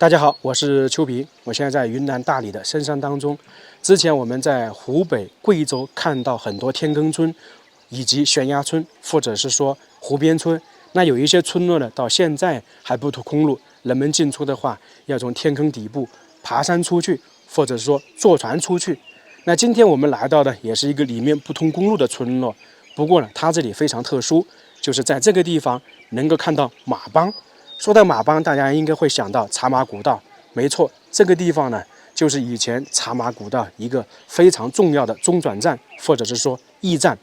大家好，我是邱平，我现在在云南大理的深山当中。之前我们在湖北、贵州看到很多天坑村，以及悬崖村，或者是说湖边村。那有一些村落呢，到现在还不通公路，人们进出的话要从天坑底部爬山出去，或者说坐船出去。那今天我们来到的也是一个里面不通公路的村落，不过呢，它这里非常特殊，就是在这个地方能够看到马帮。说到马帮，大家应该会想到茶马古道。没错，这个地方呢，就是以前茶马古道一个非常重要的中转站，或者是说驿站。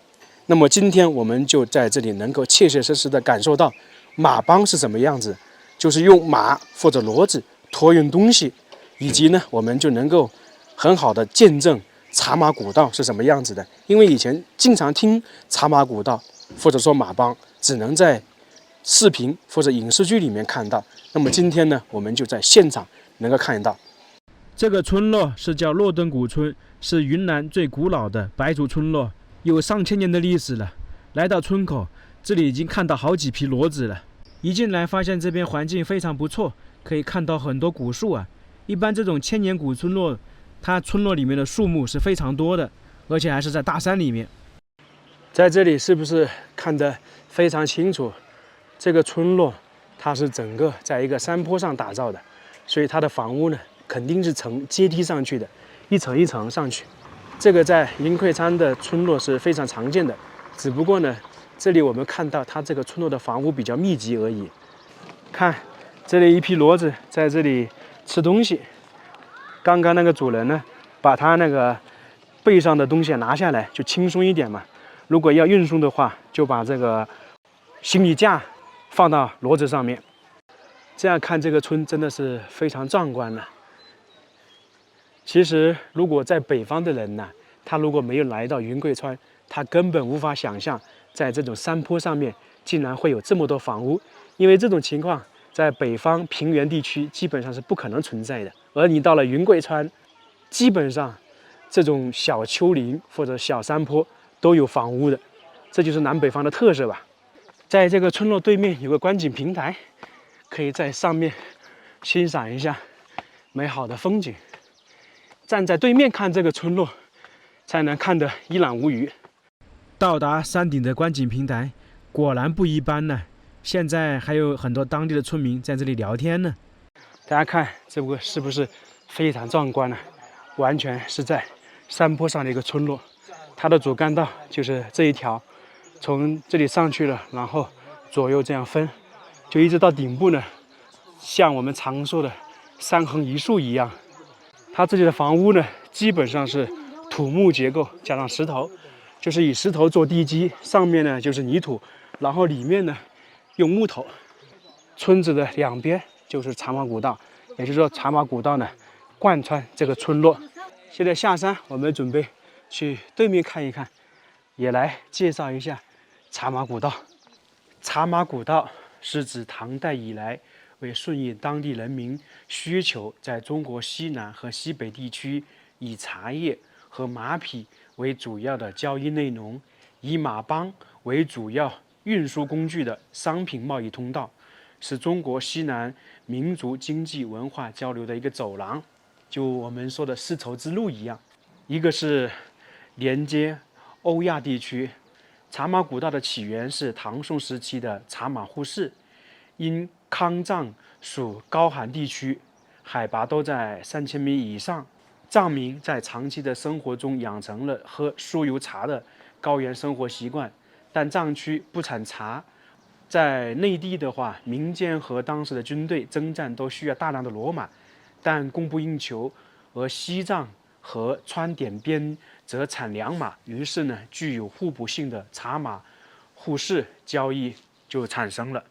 那么今天我们就在这里能够切切实实地感受到马帮是什么样子，就是用马或者骡子托运东西，以及呢，我们就能够很好的见证茶马古道是什么样子的。因为以前经常听茶马古道或者说马帮，只能在视频或者影视剧里面看到。那么今天呢，我们就在现场能够看到。这个村落是叫洛登古村，是云南最古老的白族村落，有上千年的历史了。来到村口，这里已经看到好几匹骡子了。一进来发现这边环境非常不错，可以看到很多古树啊。一般这种千年古村落，它村落里面的树木是非常多的，而且还是在大山里面。在这里是不是看得非常清楚？这个村落它是整个在一个山坡上打造的，所以它的房屋呢肯定是呈阶梯上去的，一层一层上去。这个在银溃川的村落是非常常见的，只不过呢，这里我们看到它这个村落的房屋比较密集而已。看，这里一批骡子在这里吃东西。刚刚那个主人呢，把他那个背上的东西拿下来，就轻松一点嘛。如果要运送的话，就把这个行李架放到骡子上面。这样看这个村真的是非常壮观了。其实如果在北方的人呢，他如果没有来到云贵川，他根本无法想象在这种山坡上面竟然会有这么多房屋，因为这种情况在北方平原地区基本上是不可能存在的。而你到了云贵川，基本上这种小丘陵或者小山坡都有房屋的，这就是南北方的特色吧。在这个村落对面有个观景平台，可以在上面欣赏一下美好的风景。站在对面看这个村落，才能看得一览无余。到达山顶的观景平台，果然不一般呢。现在还有很多当地的村民在这里聊天呢。大家看这个是不是非常壮观呢？完全是在山坡上的一个村落，它的主干道就是这一条。从这里上去了，然后左右这样分，就一直到顶部呢，像我们常说的三横一竖一样。它这里的房屋呢，基本上是土木结构加上石头，就是以石头做地基，上面呢就是泥土，然后里面呢用木头。村子的两边就是茶马古道，也就是说茶马古道呢贯穿这个村落。现在下山，我们准备去对面看一看，也来介绍一下茶马古道。茶马古道是指唐代以来为顺应当地人民需求，在中国西南和西北地区以茶叶和马匹为主要的交易内容，以马帮为主要运输工具的商品贸易通道，是中国西南民族经济文化交流的一个走廊，就我们说的丝绸之路一样。一个是连接欧亚地区。茶马古道的起源是唐宋时期的茶马互市，因康藏属高寒地区，海拔都在3000米以上，藏民在长期的生活中养成了喝酥油茶的高原生活习惯，但藏区不产茶。在内地的话，民间和当时的军队征战都需要大量的骡马，但供不应求，而西藏和川滇边则产良马，于是呢，具有互补性的茶马互市交易就产生了。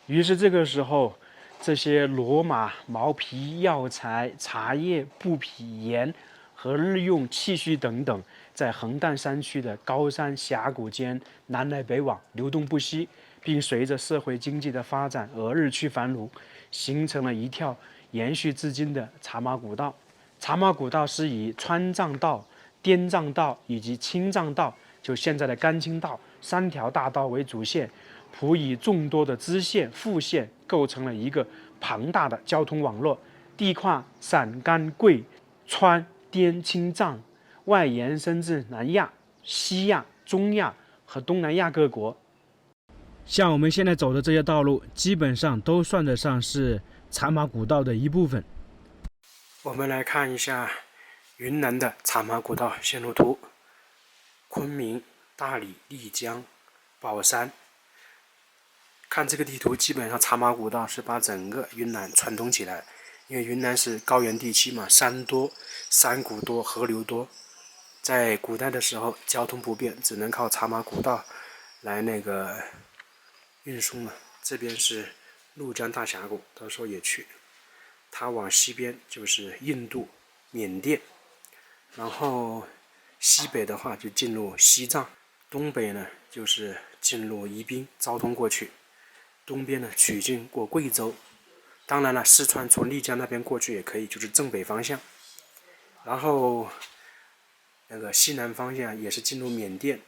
于是这个时候，这些骡马、毛皮、药材、茶叶、布匹、盐和日用器具等等，在横断山区的高山峡谷间南来北往流动不息，并随着社会经济的发展而日趋繁荣，形成了一条延续至今的茶马古道。茶马古道是以川藏道、滇藏道以及青藏道，就现在的甘青道3条大道为主线，辅以众多的支线、副线，构成了一个庞大的交通网络。地跨陕甘贵川滇青藏，外延伸至南亚、西亚、中亚和东南亚各国。像我们现在走的这些道路，基本上都算得上是茶马古道的一部分。我们来看一下云南的茶马古道线路图：昆明、大理、丽江、保山。看这个地图，基本上茶马古道是把整个云南串通起来。因为云南是高原地区嘛，山多、山谷多、河流多，在古代的时候交通不便，只能靠茶马古道来运输嘛。这边是怒江大峡谷，到时候也去。它往西边就是印度、缅甸，然后西北的话就进入西藏，东北呢就是进入宜宾，昭通过去，东边呢取经过贵州。当然了，四川从丽江那边过去也可以，就是正北方向。然后西南方向也是进入缅甸。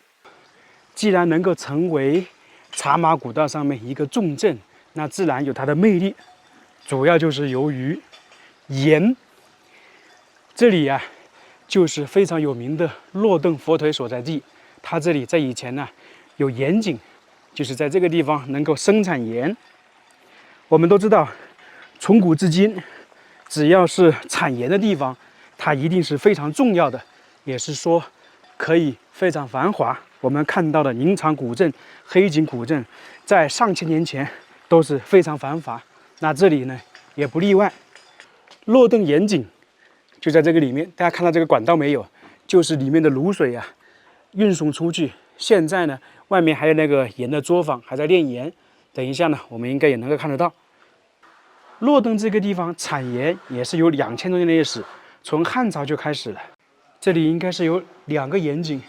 既然能够成为茶马古道上面一个重镇，那自然有它的魅力，主要就是由于盐。这里啊，就是非常有名的洛顿佛腿所在地。它这里在以前呢有盐井，就是在这个地方能够生产盐。我们都知道，从古至今，只要是产盐的地方，它一定是非常重要的，也是说可以非常繁华。我们看到的宁长古镇、黑井古镇，在上千年前都是非常繁华。那这里呢，也不例外。洛顿盐井就在这个里面，大家看到这个管道没有？就是里面的卤水啊，运送出去。现在呢，外面还有那个盐的作坊，还在炼盐。等一下呢，我们应该也能够看得到。洛顿这个地方产盐也是有2000多年的历史，从汉朝就开始了。这里应该是有2个盐井，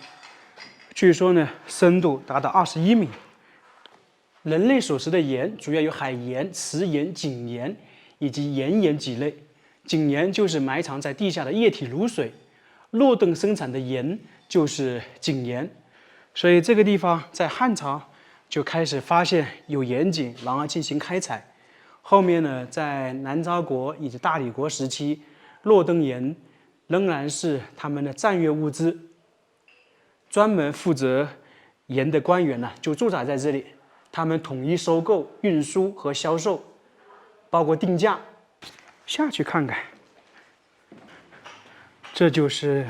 据说呢深度达到21米。人类所食的盐主要有海盐、池盐、井盐以及岩盐几类。井盐就是埋藏在地下的液体卤水，洛顿生产的盐就是井盐。所以这个地方在汉朝就开始发现有盐井，然后进行开采。后面呢，在南诏国以及大理国时期，洛顿盐仍然是他们的战略物资。专门负责盐的官员呢，就驻扎在这里，他们统一收购、运输和销售，包括定价。下去看看，这就是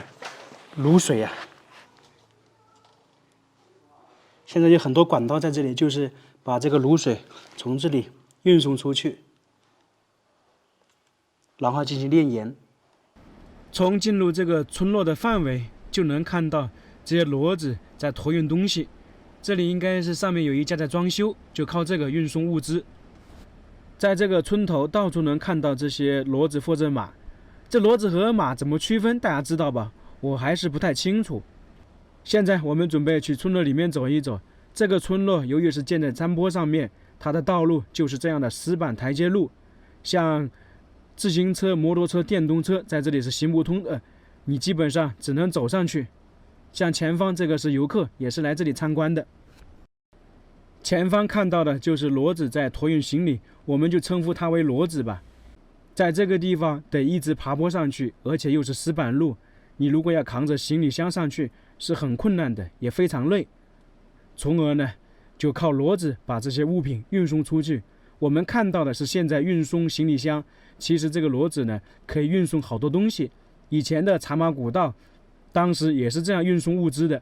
卤水啊。现在有很多管道在这里，就是把这个卤水从这里运送出去，然后进行炼盐。从进入这个村落的范围就能看到这些骡子在驮运东西。这里应该是上面有一家在装修，就靠这个运送物资。在这个村头到处能看到这些骡子或者马。这骡子和马怎么区分，大家知道吧？我还是不太清楚。现在我们准备去村落里面走一走。这个村落由于是建在山坡上面，它的道路就是这样的石板台阶路，像自行车、摩托车、电动车在这里是行不通的，你基本上只能走上去。像前方这个是游客，也是来这里参观的。前方看到的就是骡子在驮运行李，我们就称呼它为骡子吧。在这个地方得一直爬坡上去，而且又是石板路，你如果要扛着行李箱上去是很困难的，也非常累。从而呢，就靠骡子把这些物品运送出去。我们看到的是现在运送行李箱，其实这个骡子呢可以运送好多东西。以前的茶马古道当时也是这样运送物资的，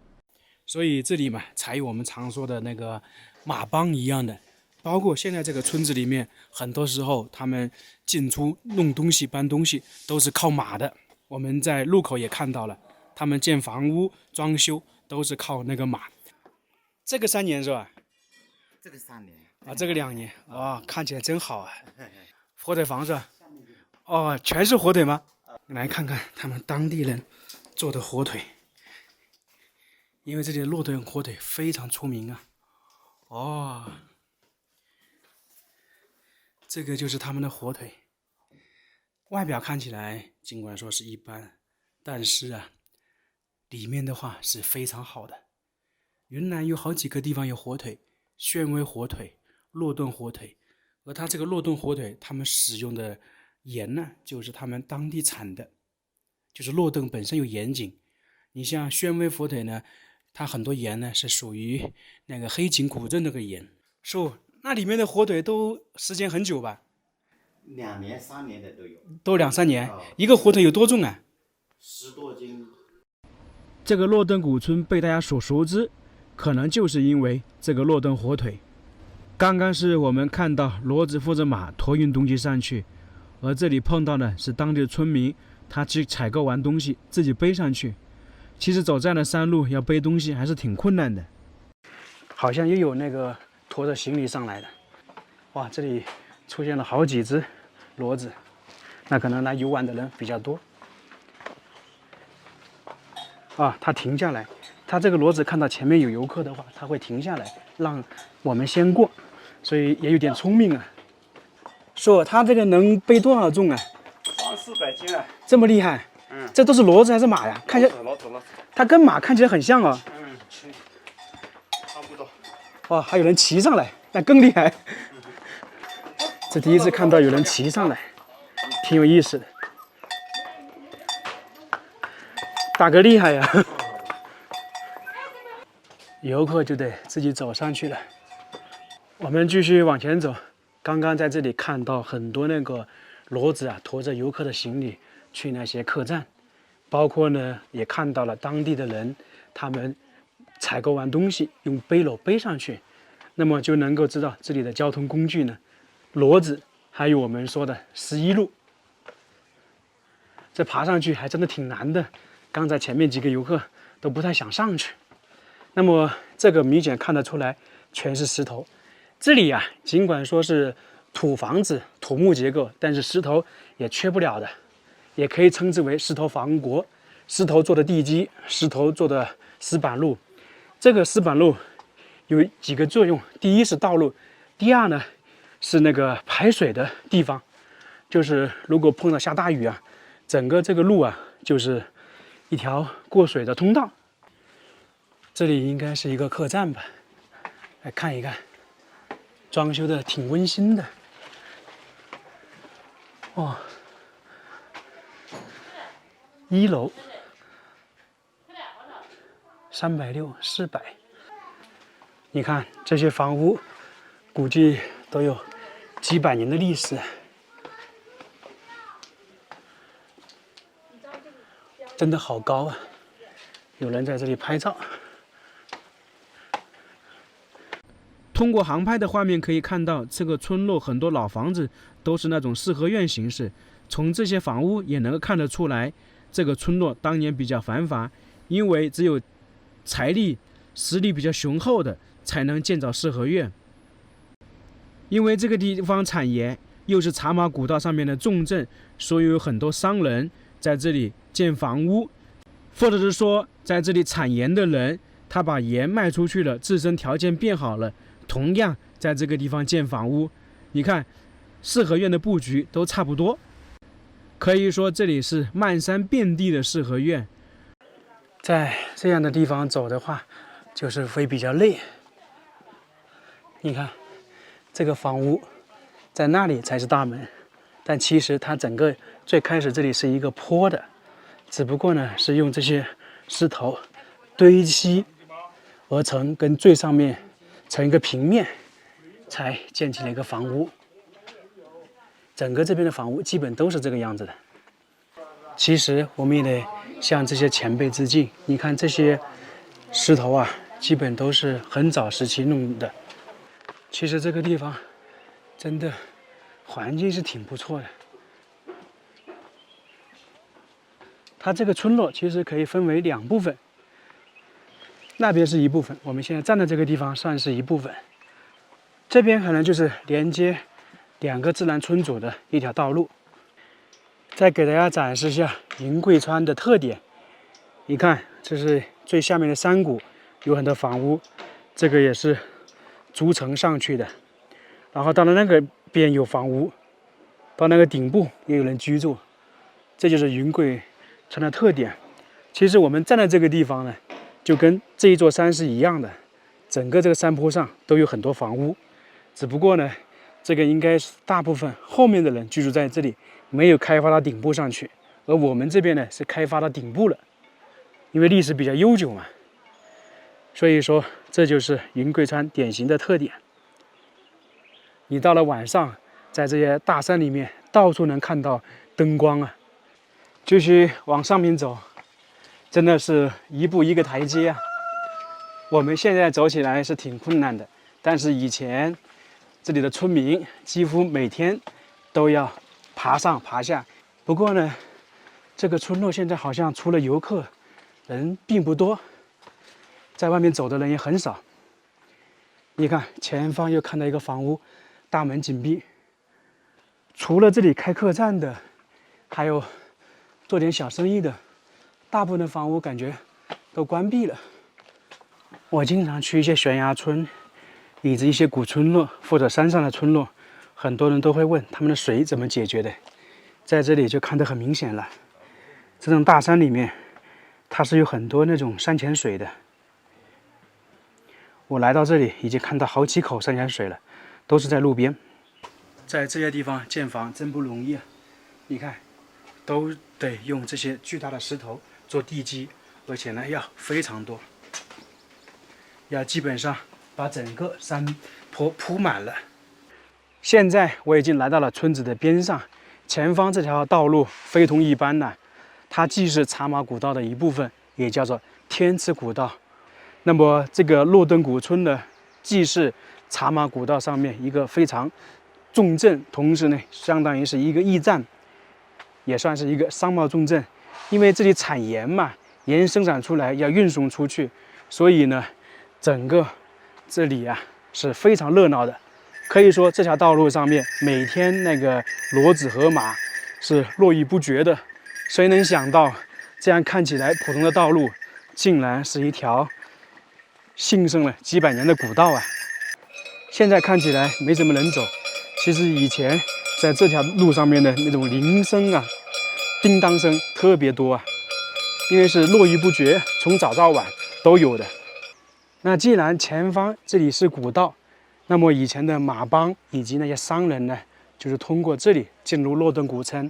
所以这里嘛才有我们常说的那个马帮一样的。包括现在这个村子里面，很多时候他们进出弄东西、搬东西都是靠马的。我们在路口也看到了，他们建房屋、装修都是靠那个马。这个3年是吧？这个3年啊，这个2年啊，看起来真好啊！火腿房是吧？哦，全是火腿吗？来看看他们当地人做的火腿，因为这里的洛顿火腿非常出名啊。哦，这个就是他们的火腿，外表看起来尽管说是一般，但是啊，里面的话是非常好的。云南有好几个地方有火腿，宣威火腿、洛顿火腿，而它这个洛顿火腿，他们使用的盐呢，就是他们当地产的，就是洛顿本身有盐井。你像宣威火腿呢，它很多盐呢是属于那个黑井古镇那个盐。那里面的火腿都时间很久吧2年、3年的都有，都2、3年。一个火腿有多重啊10多斤。这个洛顿古村被大家所熟知，可能就是因为这个洛顿火腿。刚刚是我们看到骡子或者马驮运东西上去，而这里碰到的是当地的村民，他去采购完东西自己背上去。其实走这样的山路要背东西还是挺困难的。好像又有那个驮着行李上来的。哇，这里出现了好几只骡子，那可能来游玩的人比较多。他停下来，他这个骡子看到前面有游客的话，他会停下来让我们先过，所以也有点聪明啊。他这个能背多少重啊？300-400斤啊，这么厉害。这都是骡子还是马呀？看起来它跟马看起来很像哦。差不多。哇，还有人骑上来，那更厉害。这第一次看到有人骑上来，挺有意思的。大哥厉害呀！游客就得自己走上去了。我们继续往前走。刚刚在这里看到很多那个骡子啊，驮着游客的行李去那些客栈，包括呢也看到了当地的人，他们采购完东西用背篓背上去，那么就能够知道这里的交通工具呢，骡子还有我们说的11路。这爬上去还真的挺难的，刚才前面几个游客都不太想上去。那么这个明显看得出来全是石头。这里啊，尽管说是土房子、土木结构，但是石头也缺不了的，也可以称之为石头王国。石头做的地基，石头做的石板路。这个石板路有几个作用：第一是道路，第二呢是那个排水的地方，就是如果碰到下大雨啊，整个这个路啊就是一条过水的通道。这里应该是一个客栈吧，来看一看。装修的挺温馨的，哇！1楼360、400，你看这些房屋，估计都有几百年的历史，真的好高啊！有人在这里拍照。通过航拍的画面可以看到，这个村落很多老房子都是那种四合院形式。从这些房屋也能够看得出来，这个村落当年比较繁华，因为只有财力、实力比较雄厚的才能建造四合院。因为这个地方产盐，又是茶马古道上面的重镇，所以有很多商人在这里建房屋，或者是说在这里产盐的人，他把盐卖出去了，自身条件变好了。同样在这个地方建房屋，你看四合院的布局都差不多，可以说这里是漫山遍地的四合院。在这样的地方走的话，就是会比较累。你看这个房屋在那里才是大门，但其实它整个最开始这里是一个坡的，只不过呢是用这些石头堆积而成，跟最上面成一个平面，才建起了一个房屋。整个这边的房屋基本都是这个样子的。其实我们也得向这些前辈致敬。你看这些石头啊，基本都是很早时期弄的。其实这个地方真的环境是挺不错的。它这个村落其实可以分为2部分。那边是一部分，我们现在站的这个地方算是一部分。这边可能就是连接2个自然村组的一条道路。再给大家展示一下云贵川的特点。你看，这是最下面的山谷，有很多房屋，这个也是逐层上去的。然后到了那个边有房屋，到那个顶部也有人居住，这就是云贵川的特点。其实我们站在这个地方呢，就跟这一座山是一样的，整个这个山坡上都有很多房屋，只不过呢，这个应该是大部分后面的人居住在这里，没有开发到顶部上去，而我们这边呢是开发到顶部了，因为历史比较悠久嘛。所以说，这就是云贵川典型的特点。你到了晚上，在这些大山里面，到处能看到灯光啊。继续往上面走，真的是一步一个台阶啊。我们现在走起来是挺困难的，但是以前这里的村民几乎每天都要爬上爬下。不过呢，这个村落现在好像除了游客，人并不多。在外面走的人也很少。你看前方又看到一个房屋，大门紧闭。除了这里开客栈的，还有做点小生意的，大部分的房屋感觉都关闭了。我经常去一些悬崖村，以及一些古村落或者山上的村落，很多人都会问他们的水怎么解决的。在这里就看得很明显了，这种大山里面，它是有很多那种山泉水的。我来到这里已经看到好几口山泉水了，都是在路边。在这些地方建房真不容易啊！你看，都得用这些巨大的石头做地基，而且呢要非常多，要基本上把整个山坡铺满了。现在我已经来到了村子的边上，前方这条道路非同一般呢，它既是茶马古道的一部分，也叫做天池古道。那么这个洛登古村呢，既是茶马古道上面一个非常重镇，同时呢，相当于是一个驿站，也算是一个商贸重镇。因为这里产盐嘛，盐生产出来要运送出去，所以呢，整个这里啊是非常热闹的。可以说这条道路上面每天那个骡子和马是络绎不绝的。谁能想到，这样看起来普通的道路，竟然是一条兴盛了几百年的古道啊！现在看起来没什么人走，其实以前在这条路上面的那种铃声啊、叮当声特别多啊，因为是络绎不绝，从早到晚都有的。那既然前方这里是古道，那么以前的马帮以及那些商人呢，就是通过这里进入洛登古村。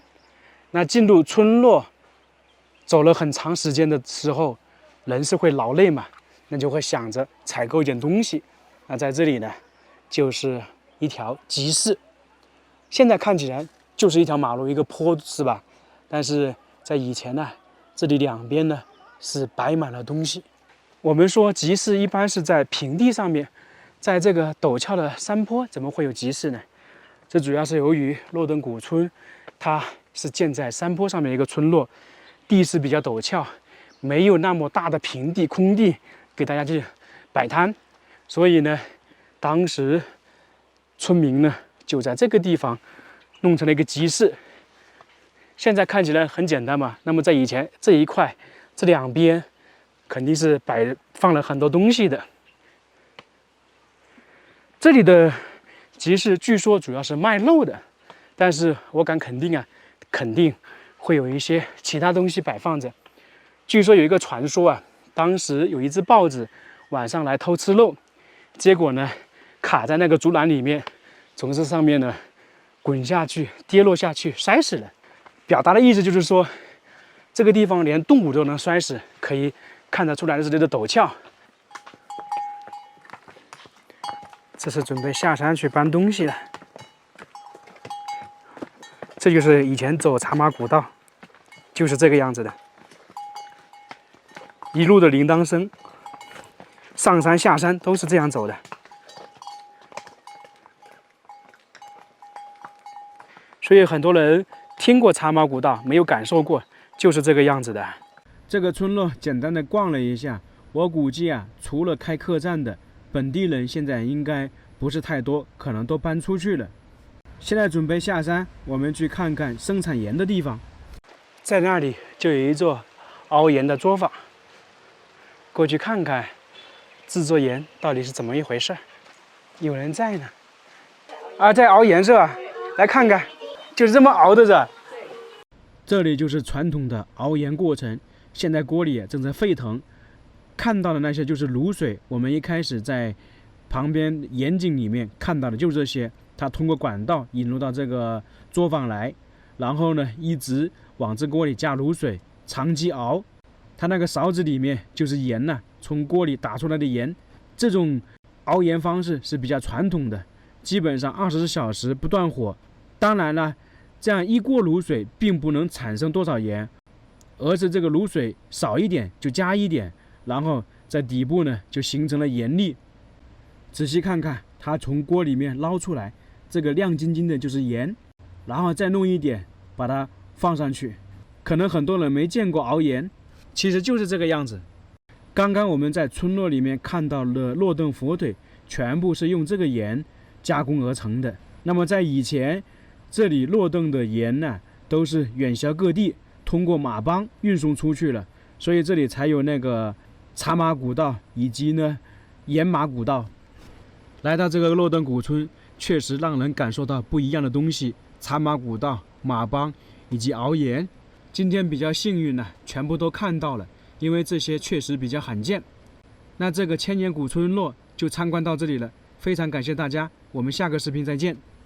那进入村落，走了很长时间的时候，人是会劳累嘛，那就会想着采购一点东西。那在这里呢，就是一条集市。现在看起来就是一条马路，一个坡，是吧？但是在以前呢，这里两边呢是摆满了东西。我们说集市一般是在平地上面，在这个陡峭的山坡怎么会有集市呢？这主要是由于洛登古村它是建在山坡上面一个村落，地势比较陡峭，没有那么大的平地空地给大家去摆摊，所以呢，当时村民呢就在这个地方弄成了一个集市。现在看起来很简单嘛，那么在以前这一块这两边肯定是放了很多东西的。这里的集市据说主要是卖肉的，但是我敢肯定啊，肯定会有一些其他东西摆放着。据说有一个传说啊，当时有一只豹子晚上来偷吃肉，结果呢卡在那个竹篮里面，从这上面呢滚下去，跌落下去，摔死了。表达的意思就是说，这个地方连动物都能摔死，可以看得出来这里的陡峭。这是准备下山去搬东西了。这就是以前走茶马古道，就是这个样子的，一路的铃铛声，上山下山都是这样走的。所以很多人听过茶马古道，没有感受过，就是这个样子的。这个村落简单的逛了一下，我估计啊，除了开客栈的本地人，现在应该不是太多，可能都搬出去了。现在准备下山，我们去看看生产盐的地方。在那里就有一座熬盐的作坊，过去看看制作盐到底是怎么一回事。有人在呢，啊，在熬盐是吧？来看看，就是这么熬的着。这里就是传统的熬盐过程，现在锅里正在沸腾，看到的那些就是卤水。我们一开始在旁边盐井里面看到的就是这些，它通过管道引入到这个作坊来，然后呢一直往这锅里加卤水，长期熬。它那个勺子里面就是盐呐，从锅里打出来的盐。这种熬盐方式是比较传统的，基本上24小时不断火。当然了，这样一锅卤水并不能产生多少盐，而是这个卤水少一点就加一点，然后在底部呢就形成了盐粒。仔细看看，它从锅里面捞出来，这个亮晶晶的就是盐，然后再弄一点把它放上去。可能很多人没见过熬盐，其实就是这个样子。刚刚我们在村落里面看到了洛顿火腿，全部是用这个盐加工而成的。那么在以前，这里洛顿的盐呢都是远销各地，通过马帮运送出去了，所以这里才有那个茶马古道以及呢盐马古道。来到这个洛顿古村，确实让人感受到不一样的东西，茶马古道、马帮以及熬盐。今天比较幸运呢，全部都看到了，因为这些确实比较罕见。那这个千年古村落就参观到这里了，非常感谢大家，我们下个视频再见。